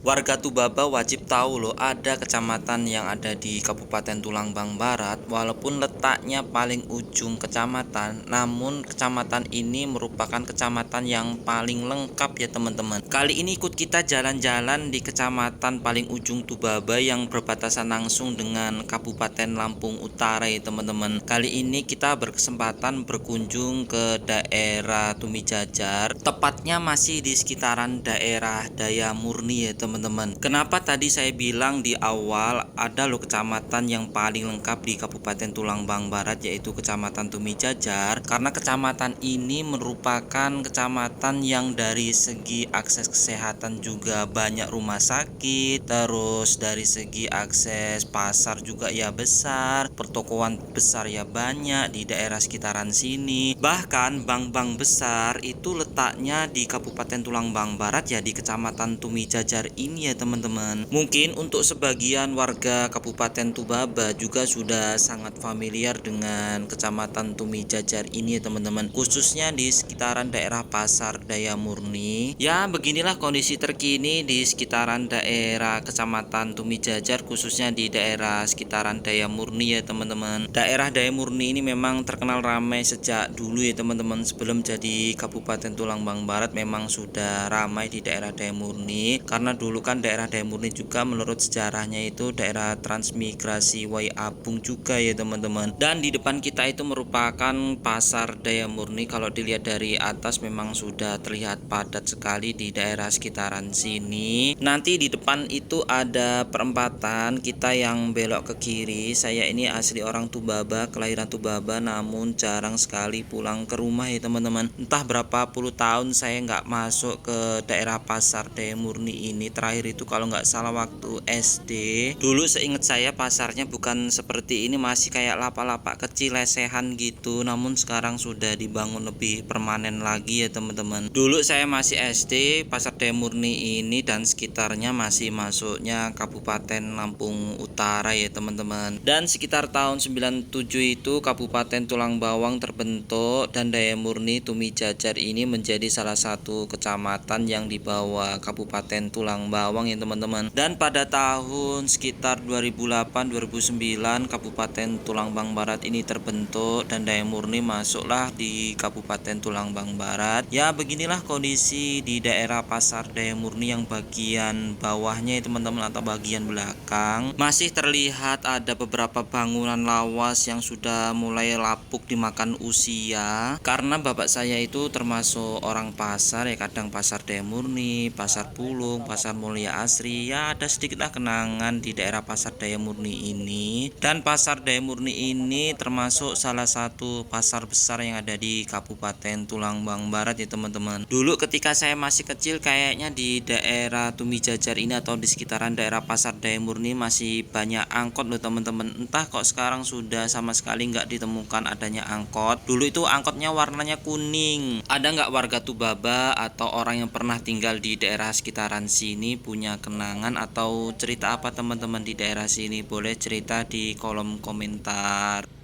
Warga Tubaba wajib tahu loh, ada kecamatan yang ada di Kabupaten Tulangbang Barat. Walaupun letaknya paling ujung kecamatan, namun kecamatan ini merupakan kecamatan yang paling lengkap ya teman-teman. Kali ini ikut kita jalan-jalan di kecamatan paling ujung Tubaba yang berbatasan langsung dengan Kabupaten Lampung Utara ya teman-teman. Kali ini kita berkesempatan berkunjung ke daerah Tumijajar, tepatnya masih di sekitaran daerah Daya Murni ya teman-teman. Kenapa tadi saya bilang di awal ada loh kecamatan yang paling lengkap di Kabupaten Tulangbang Barat, yaitu Kecamatan Tumijajar. Karena kecamatan ini merupakan kecamatan yang dari segi akses kesehatan juga banyak rumah sakit, terus dari segi akses pasar juga ya besar, pertokoan besar ya banyak di daerah sekitaran sini. Bahkan bank-bank besar itu letaknya di Kabupaten Tulangbang Barat ya, di Kecamatan Tumijajar ini ya teman-teman. Mungkin untuk sebagian warga Kabupaten Tubaba juga sudah sangat familiar dengan Kecamatan Tumijajar ini ya teman-teman, khususnya di sekitaran daerah Pasar Daya Murni. Ya, beginilah kondisi terkini di sekitaran daerah Kecamatan Tumijajar, khususnya di daerah sekitaran Daya Murni ya teman-teman. Daerah Daya Murni ini memang terkenal ramai sejak dulu ya teman-teman. Sebelum jadi Kabupaten Tulangbang Barat memang sudah ramai di daerah Daya Murni, karena dulu kan daerah Daya Murni juga menurut sejarahnya itu daerah transmigrasi Wai Abung juga ya teman-teman. Dan di depan kita itu merupakan Pasar Daya Murni. Kalau dilihat dari atas memang sudah terlihat padat sekali di daerah sekitaran sini. Nanti di depan itu ada perempatan, kita yang belok ke kiri. Saya ini asli orang Tubaba, kelahiran Tubaba, namun jarang sekali pulang ke rumah ya teman-teman. Entah berapa puluh tahun saya nggak masuk ke daerah Pasar Daya Murni ini. Terakhir itu kalau nggak salah waktu SD. Dulu seingat saya pasarnya bukan seperti ini, masih kayak lapak-lapak kecil lesehan gitu. Namun sekarang sudah dibangun lebih permanen lagi ya teman-teman. Dulu saya masih SD, Pasar Daya Murni ini dan sekitarnya masih masuknya Kabupaten Lampung Utara ya teman-teman. Dan sekitar tahun 97 itu Kabupaten Tulang Bawang terbentuk dan Daya Murni Tumijajar ini menjadi salah satu kecamatan yang dibawa Kabupaten Tulang Bawang ya teman-teman. Dan pada tahun sekitar 2008-2009 Kabupaten Tulangbang Barat ini terbentuk dan Daya Murni masuklah di Kabupaten Tulangbang Barat. Ya, beginilah kondisi di daerah Pasar Daya Murni yang bagian bawahnya ya teman-teman, atau bagian belakang. Masih terlihat ada beberapa bangunan lawas yang sudah mulai lapuk dimakan usia. Karena bapak saya itu termasuk orang pasar ya, kadang Pasar Daya Murni, Pasar Pulung, Pasar Mulia Asri. Ya, ada sedikitlah kenangan di daerah Pasar Daya Murni ini. Dan Pasar Daya Murni ini termasuk salah satu pasar besar yang ada di Kabupaten Tulangbang Barat ya teman-teman. Dulu ketika saya masih kecil kayaknya di daerah Tumijajar ini atau di sekitaran daerah Pasar Daya Murni masih banyak angkot loh teman-teman. Entah kok sekarang sudah sama sekali nggak ditemukan adanya angkot. Dulu itu angkotnya warnanya kuning. Ada nggak warga Tubaba atau orang yang pernah tinggal di daerah sekitaran sini punya kenangan atau cerita apa teman-teman di daerah sini? Boleh cerita di kolom komentar.